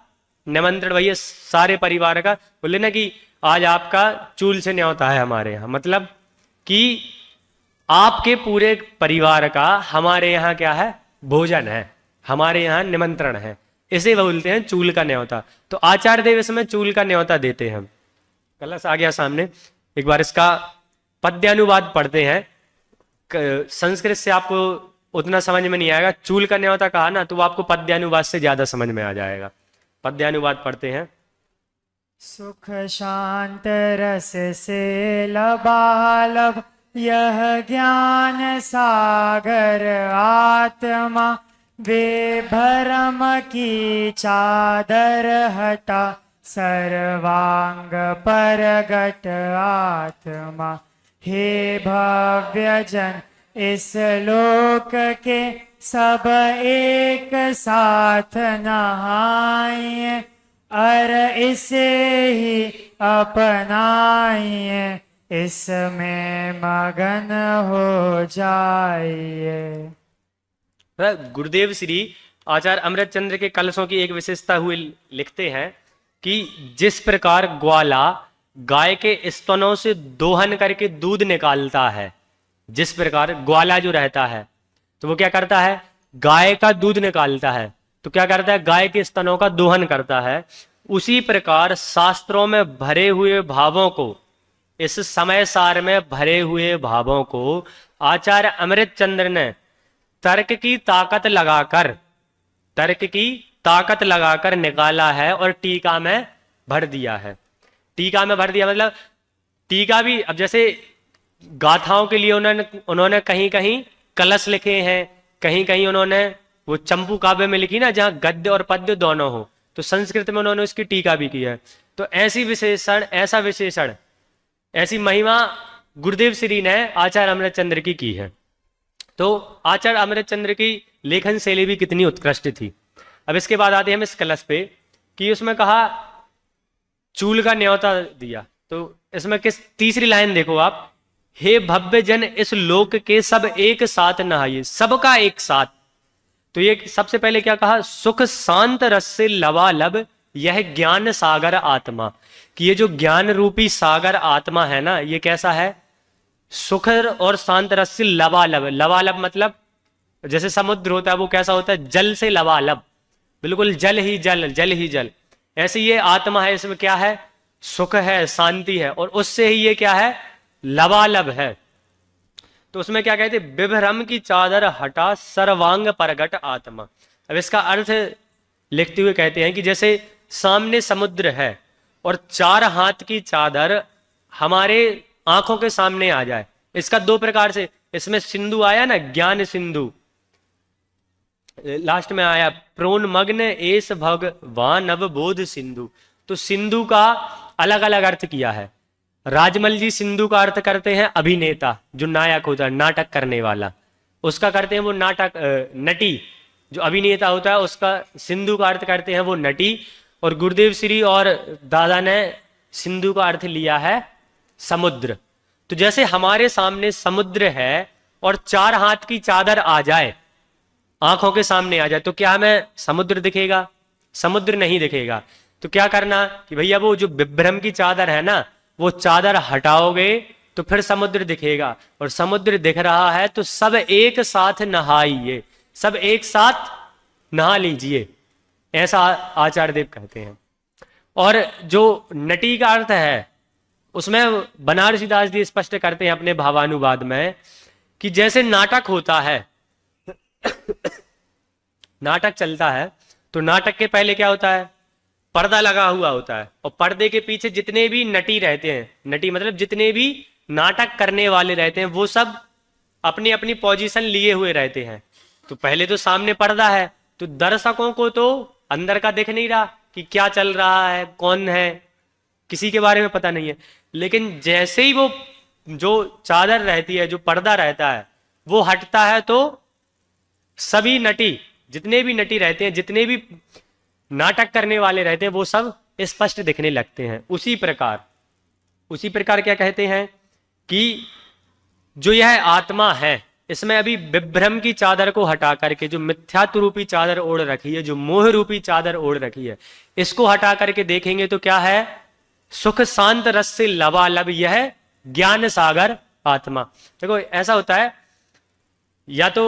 निमंत्रण, भैया सारे परिवार का, बोले ना कि आज आपका चूल से न्योता है हमारे यहाँ, मतलब कि आपके पूरे परिवार का हमारे यहाँ क्या है, भोजन है, हमारे यहाँ निमंत्रण है, इसे बोलते हैं चूल का न्योता। तो आचार्य देव इसमें चूल का न्योता देते हैं। कलश आ गया सामने, एक बार इसका पद्यानुवाद पढ़ते हैं। संस्कृत से आपको उतना समझ में नहीं आएगा, चूल का न्योता कहा ना तो वो आपको पद्यानुवाद से ज्यादा समझ में आ जाएगा। पद्यानुवाद पढ़ते हैं। सुख शांत रस से लबालब यह ज्ञान सागर आत्मा, वे भरम की चादर हटा सर्वांग परगट आत्मा। हे भव्य जन इस लोक के सब एक साथ नहाइए, और इसे ही अपनाइए, इसमें मगन हो जाइए। गुरुदेव श्री आचार्य अमृत चंद्र के कलशों की एक विशेषता हुई लिखते हैं कि जिस प्रकार ग्वाला गाय के स्तनों से दोहन करके दूध निकालता है, जिस प्रकार ग्वाला जो रहता है तो वो क्या करता है, गाय का दूध निकालता है, तो क्या करता है, गाय के स्तनों का दोहन करता है। उसी प्रकार शास्त्रों में भरे हुए भावों को, इस समय सार में भरे हुए भावों को आचार्य अमृत चंद्र ने तर्क की ताकत लगाकर निकाला है और टीका में भर दिया है। टीका में भर दिया मतलब टीका भी, अब जैसे गाथाओं के लिए उन्होंने कहीं कहीं कलश लिखे हैं, कहीं कहीं उन्होंने वो चंपू काव्य में लिखी ना, जहां गद्य और पद्य दोनों हो, तो संस्कृत में उन्होंने उसकी टीका भी की है। तो ऐसी विशेषण, ऐसी महिमा गुरुदेव श्री ने आचार्य अमृतचंद्र की है। तो आचार्य अमृतचंद्र की लेखन शैली भी कितनी उत्कृष्ट थी। अब इसके बाद आते हैं हम इस कलश पे, कि उसमें कहा चूल का न्योता दिया। तो इसमें किस तीसरी लाइन देखो आप, हे भव्य जन इस लोक के सब एक साथ नहाइए, सबका एक साथ। तो ये सबसे पहले क्या कहा, सुख शांत रस से लबालब यह ज्ञान सागर आत्मा, कि ये जो ज्ञान रूपी सागर आत्मा है ना, ये कैसा है, सुख और शांत रस से लबालब। लबालब मतलब जैसे समुद्र होता है वो कैसा होता है, जल से लबालब, बिल्कुल जल ही जल, जल ही जल। ऐसे ये आत्मा है, इसमें क्या है, सुख है, शांति है, और उससे ही ये क्या है, लबालब है। तो उसमें क्या कहते, विभ्रम की चादर हटा सर्वांग परगट आत्मा। अब इसका अर्थ लिखते हुए कहते हैं कि जैसे सामने समुद्र है और 4 हाथ की चादर हमारे आंखों के सामने आ जाए। इसका 2 प्रकार से, इसमें सिंधु आया ना, ज्ञान सिंधु, लास्ट में आया प्रोन्मग्न एस भगवान अवबोध सिंधु। तो सिंधु का अलग अलग अर्थ किया है। राजमल जी सिंधु का अर्थ करते हैं अभिनेता, जो नायक होता है, नाटक करने वाला, उसका करते हैं वो नाटक नटी। जो अभिनेता होता है उसका सिंधु का अर्थ करते हैं वो नटी। और गुरुदेव श्री और दादा ने सिंधु का अर्थ लिया है समुद्र। तो जैसे हमारे सामने समुद्र है और 4 हाथ की चादर आ जाए, आंखों के सामने आ जाए, तो क्या हमें समुद्र दिखेगा, समुद्र नहीं दिखेगा। तो क्या करना कि भैया वो जो विभ्रम की चादर है ना, वो चादर हटाओगे तो फिर समुद्र दिखेगा, और समुद्र दिख रहा है तो सब एक साथ नहाइए, सब एक साथ नहा लीजिए, ऐसा आचार्य देव कहते हैं। और जो नटी का अर्थ है उसमें बनारसी दास जी स्पष्ट करते हैं अपने भावानुवाद में कि जैसे नाटक होता है नाटक चलता है तो नाटक के पहले क्या होता है, पर्दा लगा हुआ होता है, और पर्दे के पीछे जितने भी नटी रहते हैं, नटी मतलब जितने भी नाटक करने वाले रहते हैं, वो सब अपनी अपनी पोजीशन लिए हुए रहते हैं। तो पहले तो सामने पर्दा है, तो दर्शकों को तो अंदर का दिख नहीं रहा कि क्या चल रहा है, कौन है, किसी के बारे में पता नहीं है। लेकिन जैसे ही वो जो चादर रहती है, जो पर्दा रहता है, वो हटता है, तो सभी नटी, जितने भी नटी रहते हैं, जितने भी नाटक करने वाले रहते हैं, वो सब स्पष्ट दिखने लगते हैं। उसी प्रकार क्या कहते हैं कि जो यह आत्मा है, इसमें अभी विभ्रम की चादर को हटा करके जो मिथ्यात्व रूपी चादर ओढ़ रखी है, जो मोह रूपी चादर ओढ़ रखी है, इसको हटा करके देखेंगे तो क्या है, सुख शांत रस से लबालब यह ज्ञान सागर आत्मा। देखो ऐसा होता है, या तो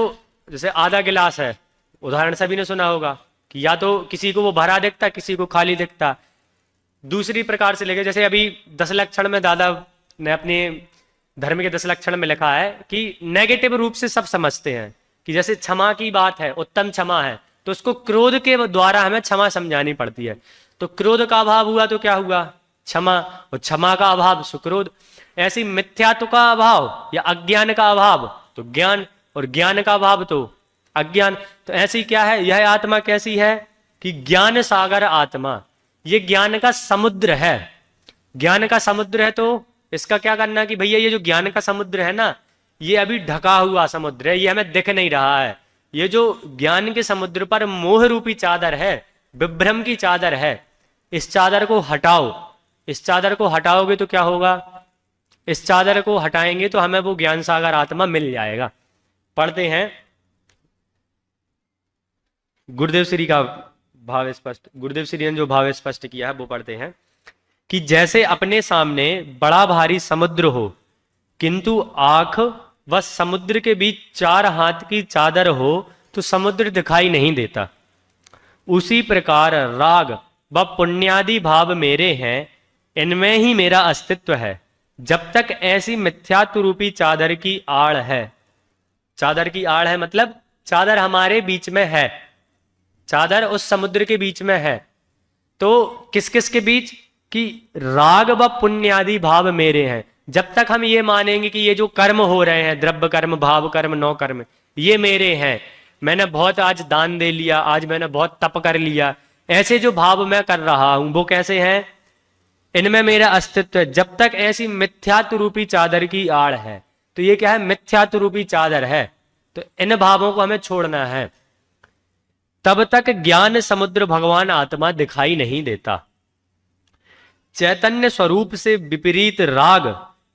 जैसे आधा गिलास है, उदाहरण सभी ने सुना होगा कि या तो किसी को वो भरा दिखता, किसी को खाली दिखता। दूसरी प्रकार से लेके, जैसे अभी 10 लक्षण में दादा ने अपने धर्म के 10 लक्षण में लिखा है कि नेगेटिव रूप से सब समझते हैं कि जैसे क्षमा की बात है, उत्तम क्षमा है, तो उसको क्रोध के द्वारा हमें क्षमा समझानी पड़ती है। तो क्रोध का अभाव हुआ तो क्या हुआ, क्षमा, और क्षमा का अभाव सुक्रोध। ऐसी मिथ्यात्व का अभाव या अज्ञान का अभाव तो ज्ञान, और ज्ञान का अभाव तो अज्ञान। तो ऐसी क्या है, यह आत्मा कैसी है कि ज्ञान सागर आत्मा, ये ज्ञान का समुद्र है। ज्ञान का समुद्र है, तो इसका क्या करना कि भैया ये जो ज्ञान का समुद्र है ना, ये अभी ढका हुआ समुद्र है, ये हमें दिख नहीं रहा है। ये जो ज्ञान के समुद्र पर मोह रूपी चादर है, विभ्रम की चादर है, इस चादर को हटाओ। इस चादर को हटाओगे तो क्या होगा, इस चादर को हटाएंगे तो हमें वो ज्ञान सागर आत्मा मिल जाएगा। पढ़ते हैं गुरुदेव श्री का भाव स्पष्ट, गुरुदेव श्री ने जो भाव स्पष्ट किया है वो पढ़ते हैं कि जैसे अपने सामने बड़ा भारी समुद्र हो, किंतु आंख व समुद्र के बीच 4 हाथ की चादर हो तो समुद्र दिखाई नहीं देता, उसी प्रकार राग व पुण्यादि भाव मेरे हैं, इनमें ही मेरा अस्तित्व है। जब तक ऐसी मिथ्यात्व रूपी चादर की आड़ है, चादर की आड़ है मतलब चादर हमारे बीच में है, चादर उस समुद्र के बीच में है। तो किस किस के बीच? कि राग व पुण्यादि भाव मेरे हैं। जब तक हम ये मानेंगे कि ये जो कर्म हो रहे हैं, द्रव्य कर्म, भाव कर्म, नौ कर्म, ये मेरे हैं, मैंने बहुत आज दान दे लिया, आज मैंने बहुत तप कर लिया, ऐसे जो भाव मैं कर रहा हूं वो कैसे हैं? इनमें मेरा अस्तित्व है। जब तक ऐसी मिथ्यात्व रूपी चादर की आड़ है, तो ये क्या है? मिथ्यात्व रूपी चादर है। तो इन भावों को हमें छोड़ना है। तब तक ज्ञान समुद्र भगवान आत्मा दिखाई नहीं देता। चैतन्य स्वरूप से विपरीत राग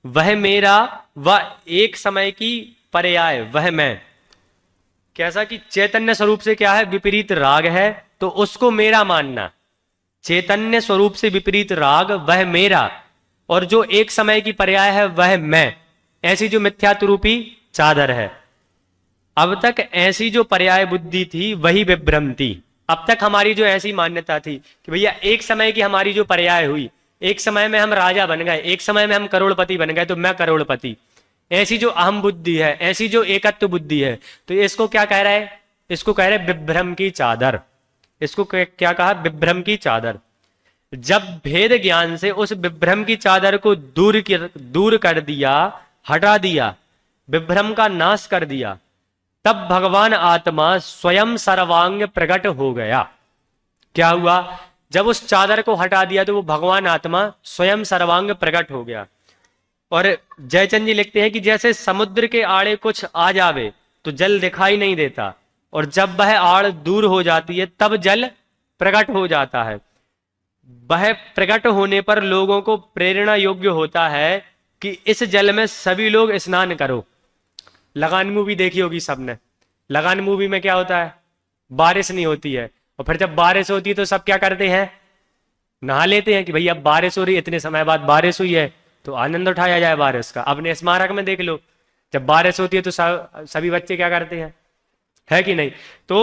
वह मेरा, व एक समय की पर्याय वह मैं। कैसा? कि चैतन्य स्वरूप से क्या है? विपरीत राग है, तो उसको मेरा मानना। चैतन्य स्वरूप से विपरीत राग वह मेरा, और जो एक समय की पर्याय है वह मैं। ऐसी जो मिथ्यात्व रूपी चादर है। अब तक ऐसी जो पर्याय बुद्धि थी वही विभ्रम थी। अब तक हमारी जो ऐसी मान्यता थी कि भैया एक समय की हमारी जो पर्याय हुई, एक समय में हम राजा बन गए, एक समय में हम करोड़पति बन गए, तो मैं करोड़पति, ऐसी जो अहम बुद्धि है, ऐसी जो एकत्व बुद्धि है, तो इसको क्या कह रहा है? इसको कह रहे हैं विभ्रम की चादर। इसको क्या कहा? विभ्रम की चादर। जब भेद ज्ञान से उस विभ्रम की चादर को दूर कर दिया, हटा दिया, विभ्रम का नाश कर दिया, तब भगवान आत्मा स्वयं सर्वांग प्रकट हो गया। क्या हुआ? जब उस चादर को हटा दिया तो वो भगवान आत्मा स्वयं सर्वांग प्रकट हो गया। और जयचंद जी लिखते हैं कि जैसे समुद्र के आड़े कुछ आ जावे तो जल दिखाई नहीं देता, और जब वह आड़ दूर हो जाती है तब जल प्रकट हो जाता है। वह प्रकट होने पर लोगों को प्रेरणा योग्य होता है कि इस जल में सभी लोग स्नान करो। लगान मूवी देखी होगी सबने। लगान मूवी में क्या होता है? बारिश नहीं होती है, और फिर जब बारिश होती है तो सब क्या करते हैं? नहा लेते हैं कि भैया अब बारिश हो रही है, इतने समय बाद बारिश हुई है, तो आनंद उठाया जाए बारिश का। अपने स्मारक में देख लो, जब बारिश होती है तो सभी बच्चे क्या करते हैं? है कि नहीं? तो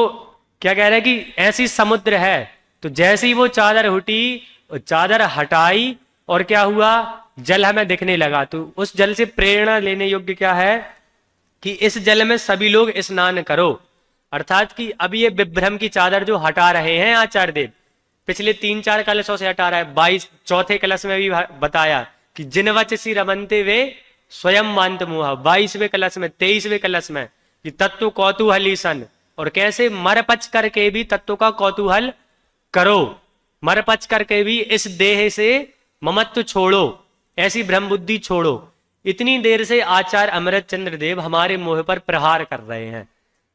क्या कह रहे हैं कि ऐसी समुद्र है। तो जैसे ही वो चादर हटी, चादर हटाई, और क्या हुआ? जल हमें दिखने लगा। तो उस जल से प्रेरणा लेने योग्य क्या है? कि इस जल में सभी लोग स्नान करो। अर्थात कि अब ये विभ्रम की चादर जो हटा रहे हैं आचार्य देव, पिछले 3-4 कलशों से हटा रहा है। 22 चौथे कलश में भी बताया कि जिन वचसी रमनते वे स्वयं मांत मुहा। 22वें कलश में, 23वें कलश में कि तत्व कौतूहली सन, और कैसे मरपच करके भी तत्व का कौतूहल करो, मरपच करके भी इस देह से ममत्व छोड़ो, ऐसी ब्रह्म बुद्धि छोड़ो। इतनी देर से आचार्य अमृत चंद्र देव हमारे मोह पर प्रहार कर रहे हैं,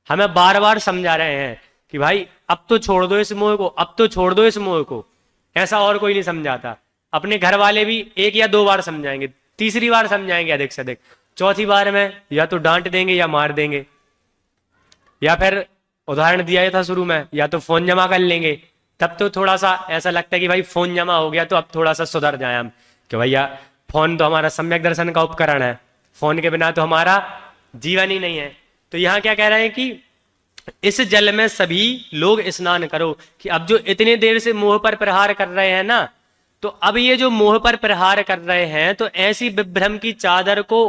हमें बार बार समझा रहे हैं कि भाई अब तो छोड़ दो इस मोह को, अब तो छोड़ दो इस मोह को। ऐसा और कोई नहीं समझाता। अपने घर वाले भी 1 या 2 बार समझाएंगे, तीसरी बार समझाएंगे अधिक से अधिक, चौथी बार में या तो डांट देंगे या मार देंगे, या फिर उदाहरण दिया था शुरू में, या तो फोन जमा कर लेंगे। तब तो थोड़ा सा ऐसा लगता है कि भाई फोन जमा हो गया तो अब थोड़ा सा सुधर जाए हम, कि भैया फोन तो हमारा सम्यक दर्शन का उपकरण है, फोन के बिना तो हमारा जीवन ही नहीं है। तो यहाँ क्या कह रहे हैं कि इस जल में सभी लोग स्नान करो। कि अब जो इतने देर से मोह पर प्रहार कर रहे हैं ना, तो अब ये जो मोह पर प्रहार कर रहे हैं, तो ऐसी विभ्रम की चादर को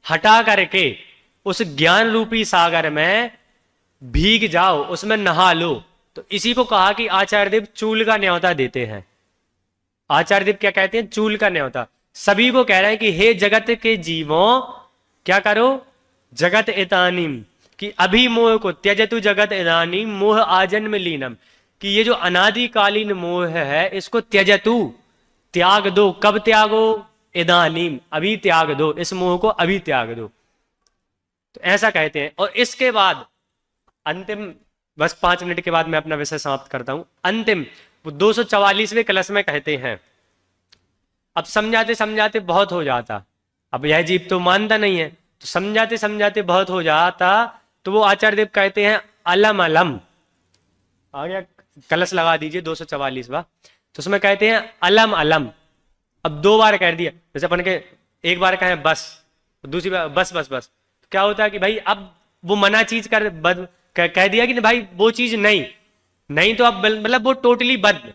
हटा करके उस ज्ञान रूपी सागर में भीग जाओ, उसमें नहा लो। तो इसी को कहा कि आचार्य देव चूल का न्योता देते हैं। आचार्य देव क्या कहते हैं? चूल का न्योता। सभी को कह रहे हैं कि हे जगत के जीवों, क्या करो? जगत इतानिम, कि अभी मोह को त्यजतु जगत इदानीम मोह आजन्म लीनम, कि ये जो अनादिकालीन मोह है इसको त्यजतु, त्याग दो। कब त्यागो? इदानीम, अभी त्याग दो, इस मोह को अभी त्याग दो। तो ऐसा कहते हैं। और इसके बाद अंतिम, बस 5 मिनट के बाद मैं अपना विषय समाप्त करता हूं। अंतिम 244वें कलश में कहते हैं, अब समझाते समझाते बहुत हो जाता, अब यह जीव तो मानता नहीं है, तो समझाते समझाते बहुत हो जाता, तो वो आचार्य देव कहते हैं अलम अलम। आ गया? कलश लगा दीजिए 244वां। तो उसमें कहते हैं अलम अलम। अब 2 बार कह दिया, जैसे अपन के एक बार कहें बस, दूसरी बार बस बस बस, तो क्या होता है कि भाई अब वो मना चीज कह दिया कि भाई वो चीज नहीं, नहीं तो अब मतलब वो टोटली बंद।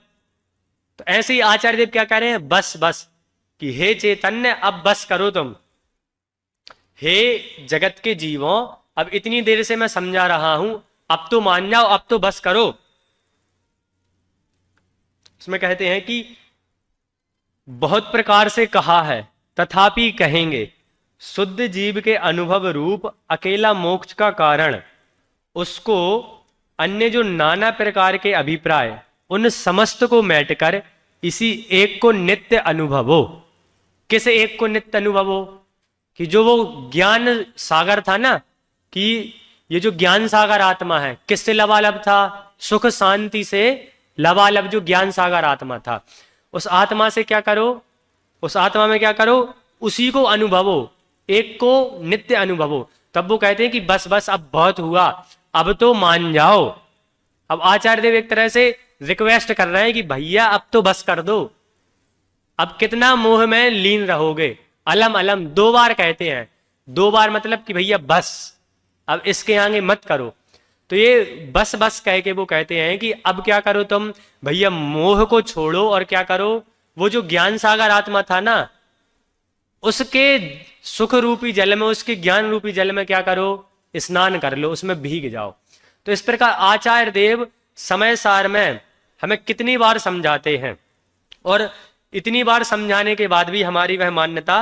तो ऐसे ही आचार्य देव क्या कह रहे हैं? बस बस, कि हे चैतन्य अब बस करो तुम। हे जगत के जीवों, अब इतनी देर से मैं समझा रहा हूं, अब तो मान जाओ, अब तो बस करो। इसमें कहते हैं कि बहुत प्रकार से कहा है तथापि कहेंगे, शुद्ध जीव के अनुभव रूप अकेला मोक्ष का कारण, उसको अन्य जो नाना प्रकार के अभिप्राय उन समस्त को मेटकर इसी एक को नित्य अनुभव हो। किस एक को नित्य अनुभव हो? कि जो वो ज्ञान सागर था ना, कि ये जो ज्ञान सागर आत्मा है किससे लबालब था? सुख शांति से लबालब जो ज्ञान सागर आत्मा था, उस आत्मा से क्या करो? उस आत्मा में क्या करो? उसी को अनुभवो, एक को नित्य अनुभवो। तब वो कहते हैं कि बस बस अब बहुत हुआ, अब तो मान जाओ। अब आचार्य देव एक तरह से रिक्वेस्ट कर रहे हैं कि भैया अब तो बस कर दो, अब कितना मोह में लीन रहोगे। अलम अलम 2 बार कहते हैं, 2 बार मतलब कि भैया बस, अब इसके आगे मत करो। तो ये बस बस कह के वो कहते हैं कि अब क्या करो तुम भैया, मोह को छोड़ो और क्या करो? वो जो ज्ञान सागर आत्मा था ना, उसके सुख रूपी जल में, उसके ज्ञान रूपी जल में क्या करो? स्नान कर लो, उसमें भीग जाओ। तो इस प्रकार आचार्य देव समय सार में हमें कितनी बार समझाते हैं, और इतनी बार समझाने के बाद भी हमारी वह मान्यता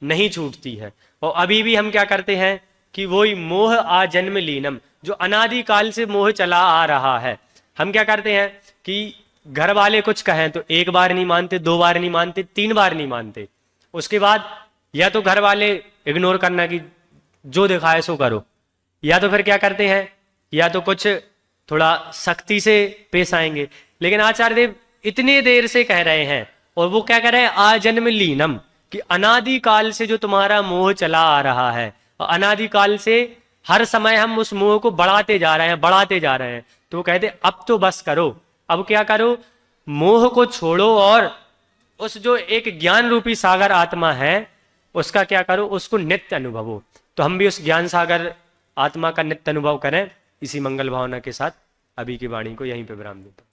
नहीं छूटती है। और अभी भी हम क्या करते हैं कि वही मोह आ जन्म लीनम, जो अनादि काल से मोह चला आ रहा है, हम क्या करते हैं कि घर वाले कुछ कहें तो 1 बार नहीं मानते, 2 बार नहीं मानते, 3 बार नहीं मानते। उसके बाद या तो घर वाले इग्नोर करना कि जो दिखाए सो करो, या तो फिर क्या करते हैं, या तो कुछ थोड़ा सख्ती से पेश आएंगे। लेकिन आचार्य देव इतने देर से कह रहे हैं, और वो क्या कह रहे हैं? आजन्म लीनम, कि अनादि काल से जो तुम्हारा मोह चला आ रहा है, और अनादि काल से हर समय हम उस मोह को बढ़ाते जा रहे हैं, बढ़ाते जा रहे हैं। तो वो कहते अब तो बस करो, अब क्या करो? मोह को छोड़ो और उस जो एक ज्ञान रूपी सागर आत्मा है उसका क्या करो? उसको नित्य अनुभव हो। तो हम भी उस ज्ञान सागर आत्मा का नित्य अनुभव करें। इसी मंगल भावना के साथ अभी की वाणी को यहीं पे विराम देता हूं।